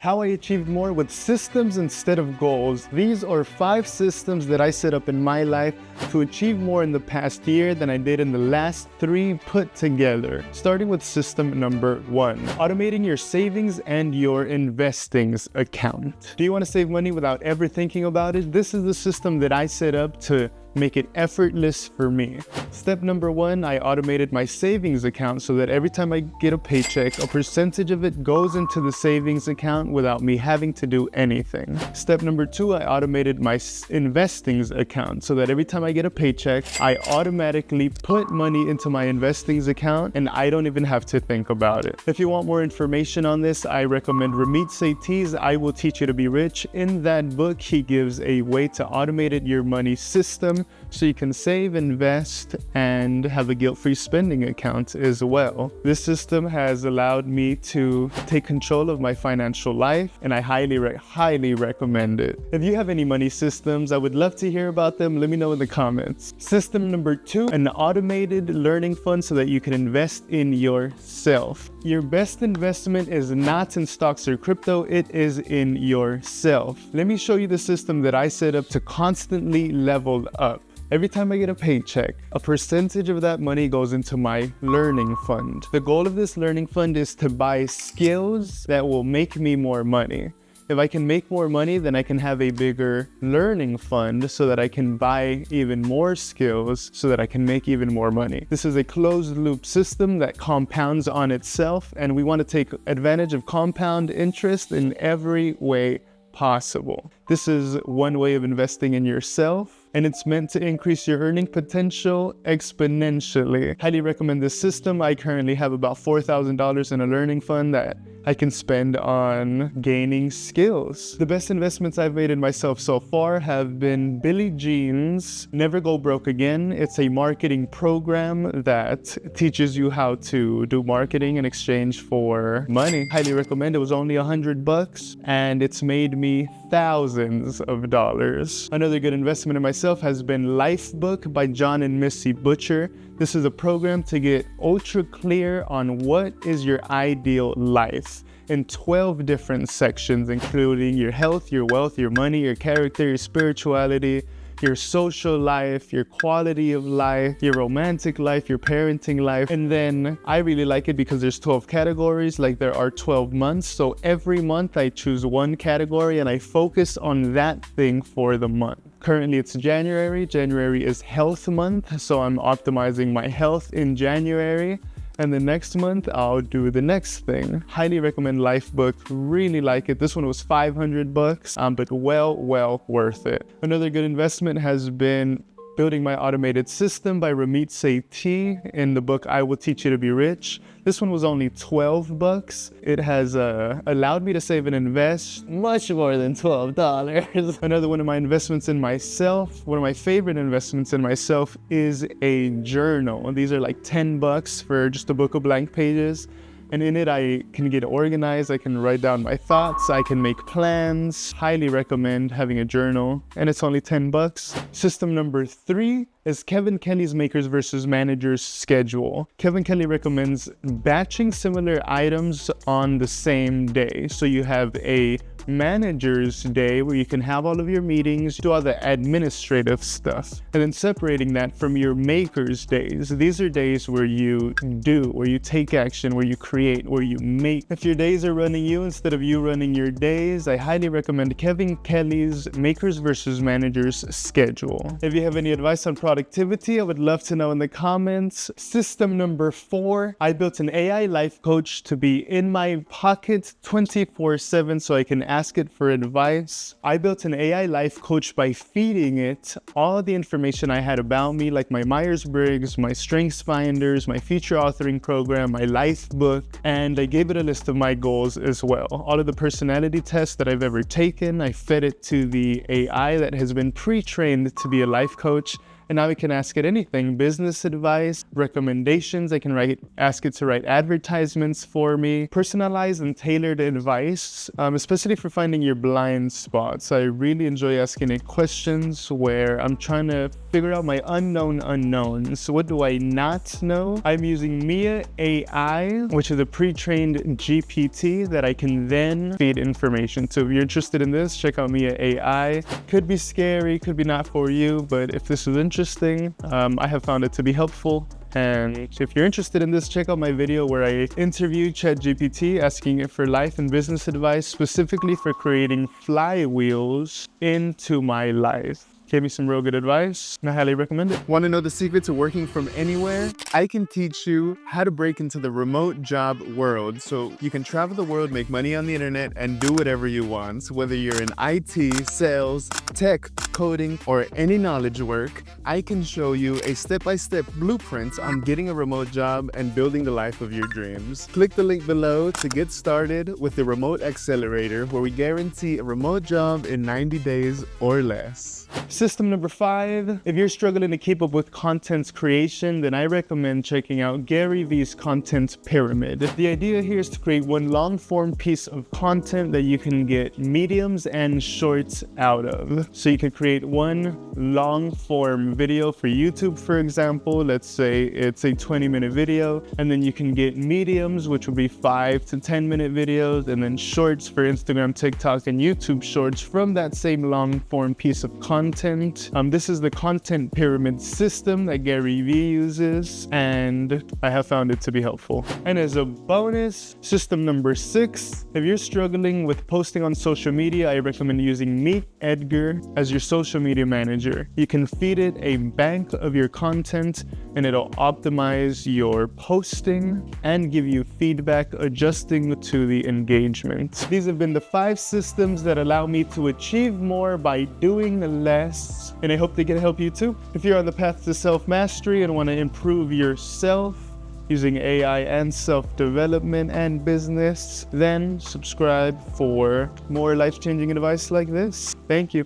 How I achieved more with systems instead of goals. These are 5 systems that I set up in my life to achieve more in the past year than I did in the last 3 put together. Starting with system number 1, automating your savings and your investings account. Do you want to save money without ever thinking about it? This is the system that I set up to make it effortless for me. Step number 1, I automated my savings account so that every time I get a paycheck, a percentage of it goes into the savings account without me having to do anything. Step number 2, I automated my investings account so that every time I get a paycheck, I automatically put money into my investings account and I don't even have to think about it. If you want more information on this, I recommend Ramit Sethi's I Will Teach You to Be Rich. In that book, he gives a way to automate your money system so you can save, invest, and have a guilt-free spending account as well. This system has allowed me to take control of my financial life, and I highly recommend it. If you have any money systems, I would love to hear about them. Let me know in the comments. System number 2, an automated learning fund so that you can invest in yourself. Your best investment is not in stocks or crypto, it is in yourself. Let me show you the system that I set up to constantly level up. Every time I get a paycheck, a percentage of that money goes into my learning fund. The goal of this learning fund is to buy skills that will make me more money. If I can make more money, then I can have a bigger learning fund so that I can buy even more skills so that I can make even more money. This is a closed loop system that compounds on itself, and we want to take advantage of compound interest in every way possible. This is one way of investing in yourself, and it's meant to increase your earning potential exponentially. Highly recommend this system. I currently have about $4,000 in a learning fund that I can spend on gaining skills. The best investments I've made in myself so far have been Billie Jean's Never Go Broke Again. It's a marketing program that teaches you how to do marketing in exchange for money. Highly recommend. It was only $100 and it's made me thousands of dollars. Another good investment in myself has been Lifebook by John and Missy Butcher. This is a program to get ultra clear on what is your ideal life in 12 different sections, including your health, your wealth, your money, your character, your spirituality, your social life, your quality of life, your romantic life, your parenting life. And then I really like it because there's 12 categories, like there are 12 months. So every month I choose one category and I focus on that thing for the month. Currently it's January. January is health month, so I'm optimizing my health in January. And the next month, I'll do the next thing. Highly recommend Lifebook. Really like it. This one was $500, but well worth it. Another good investment has been Building My Automated System by Ramit Sethi in the book I Will Teach You to Be Rich. This one was only $12. It has allowed me to save and invest much more than $12. Another one of my investments in myself, one of my favorite investments in myself, is a journal. These are like $10 for just a book of blank pages. And in it, I can get organized, I can write down my thoughts, I can make plans. Highly recommend having a journal, and it's only $10. System number 3 is Kevin Kelly's Makers versus Managers schedule. Kevin Kelly recommends batching similar items on the same day. So you have a manager's day where you can have all of your meetings, do all the administrative stuff, and then separating that from your maker's days. These are days where you do, where you take action, where you create, where you make. If your days are running you instead of you running your days, I highly recommend Kevin Kelly's Makers versus Managers schedule. If you have any advice on productivity, I would love to know in the comments. System number 4, I built an AI life coach to be in my pocket 24/7 so I can ask it for advice. I built an AI life coach by feeding it all the information I had about me, like my Myers-Briggs, my Strengths Finders, my future authoring program, my life book, and I gave it a list of my goals as well. All of the personality tests that I've ever taken, I fed it to the AI that has been pre-trained to be a life coach. And now we can ask it anything, business advice, recommendations. I can ask it to write advertisements for me, personalized and tailored advice, especially for finding your blind spots. I really enjoy asking it questions where I'm trying to figure out my unknown unknowns. So what do I not know? I'm using Mia AI, which is a pre-trained GPT that I can then feed information. So if you're interested in this, check out Mia AI. Could be scary, could be not for you, but if this is interesting, I have found it to be helpful. And if you're interested in this, check out my video where I interviewed ChatGPT asking it for life and business advice, specifically for creating flywheels into my life. Gave me some real good advice, and I highly recommend it. Want to know the secret to working from anywhere? I can teach you how to break into the remote job world so you can travel the world, make money on the internet, and do whatever you want. So whether you're in IT, sales, tech, coding, or any knowledge work, I can show you a step-by-step blueprint on getting a remote job and building the life of your dreams. Click the link below to get started with the Remote Accelerator, where we guarantee a remote job in 90 days or less. System number 5, if you're struggling to keep up with content creation, then I recommend checking out Gary Vee's content pyramid. The idea here is to create one long form piece of content that you can get mediums and shorts out of. So you can create one long form video for YouTube, for example. Let's say it's a 20-minute video, and then you can get mediums, which would be 5 to 10-minute videos, and then shorts for Instagram, TikTok, and YouTube shorts from that same long form piece of content. This is the content pyramid system that Gary Vee uses, and I have found it to be helpful. And as a bonus, system number 6, if you're struggling with posting on social media, I recommend using Meet Edgar as your social media manager. You can feed it a bank of your content, and it'll optimize your posting and give you feedback adjusting to the engagement. These have been the 5 systems that allow me to achieve more by doing less, and I hope they can help you too. If you're on the path to self-mastery and want to improve yourself using AI and self-development and business, then subscribe for more life-changing advice like this. Thank you.